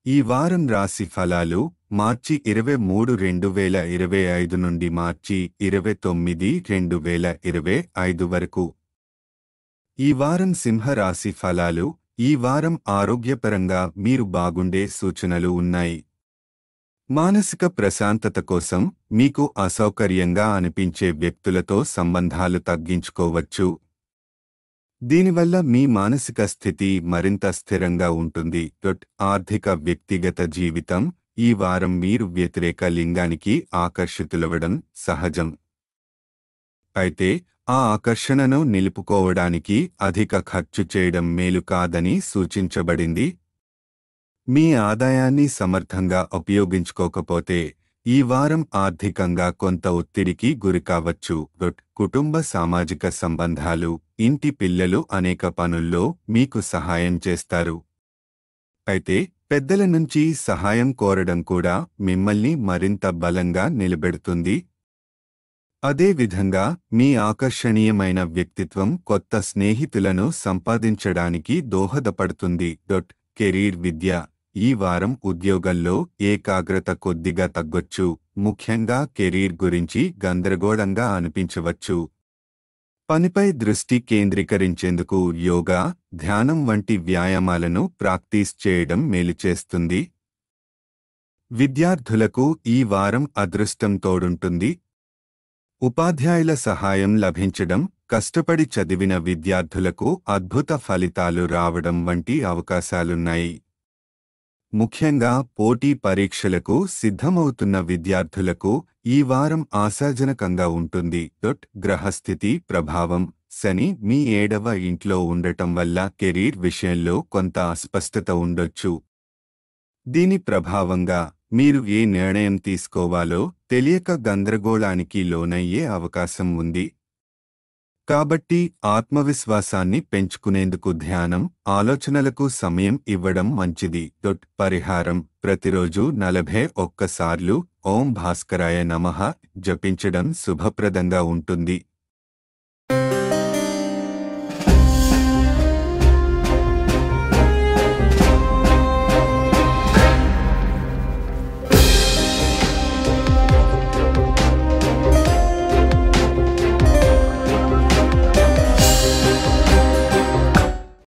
ఈ వారం రాశి ఫలాలు మార్చి 23 2025 నుండి మార్చి 29 2025 వరకు. ఈ వారం సింహ రాశి ఫలాలు. ఈ వారం ఆరోగ్యపరంగా మీరు బాగుండే సూచనలు ఉన్నాయి. మానసిక ప్రశాంతత కోసం మీకు అసౌకర్యంగా అనిపించే వ్యక్తులతో సంబంధాలు తగ్గించుకోవచ్చు. దీనివల్ల మీ మానసిక స్థితి మరింత స్థిరంగా ఉంటుంది. ఆర్థిక వ్యక్తిగత జీవితం. ఈ వారం మీరు వ్యతిరేక లింగానికి ఆకర్షితులవడం సహజం. అయితే ఆ ఆకర్షణను నిలుపుకోవడానికి అధిక ఖర్చు చేయడం మేలు కాదని సూచించబడింది. మీ ఆదాయాన్ని సమర్థంగా ఉపయోగించుకోకపోతే ఈ వారం ఆర్థికంగా కొంత ఒత్తిడికి గురికావచ్చు. కుటుంబ సామాజిక సంబంధాలు. ఇంటి పిల్లలు అనేక పనుల్లో మీకు సహాయం చేస్తారు. అయితే పెద్దల నుంచి సహాయం కోరడం కూడా మిమ్మల్ని మరింత బలంగా నిలబెడుతుంది. అదేవిధంగా మీ ఆకర్షణీయమైన వ్యక్తిత్వం కొత్త స్నేహితులను సంపాదించడానికి దోహదపడుతుంది. కెరీర్ విద్య. ఈ వారం ఉద్యోగంలో ఏకాగ్రత కొద్దిగా తగ్గొచ్చు. ముఖ్యంగా కెరీర్ గురించి గందరగోళంగా అనిపించవచ్చు. పనిపై దృష్టి కేంద్రీకరించేందుకు యోగా, ధ్యానం వంటి వ్యాయామాలను ప్రాక్టీస్ చేయడం మేలు చేస్తుంది. విద్యార్థులకు ఈ వారం అదృష్టం తోడుంటుంది. ఉపాధ్యాయుల సహాయం లభించడం, కష్టపడి చదివిన విద్యార్థులకు అద్భుత ఫలితాలు రావడం వంటి అవకాశాలున్నాయి. ముఖ్యంగా పోటీ పరీక్షలకు సిద్ధమవుతున్న విద్యార్థులకు ఈ వారం ఆశాజనకంగా ఉంటుంది. గ్రహస్థితి ప్రభావం. శని మీ 7వ ఇంట్లో ఉండటం వల్ల కెరీర్ విషయంలో కొంత అస్పష్టత ఉండొచ్చు. దీని ప్రభావంగా మీరు ఏ నిర్ణయం తీసుకోవాలో తెలియక గందరగోళానికి లోనయ్యే అవకాశం ఉంది. కాబట్టి ఆత్మవిశ్వాసాన్ని పెంచుకునేందుకు ధ్యానం, ఆలోచనలకు సమయం ఇవ్వడం మంచిది. పరిహారం. ప్రతిరోజు 41 సార్లు ఓం భాస్కరాయ నమః జపించడం శుభప్రదంగా ఉంటుంది.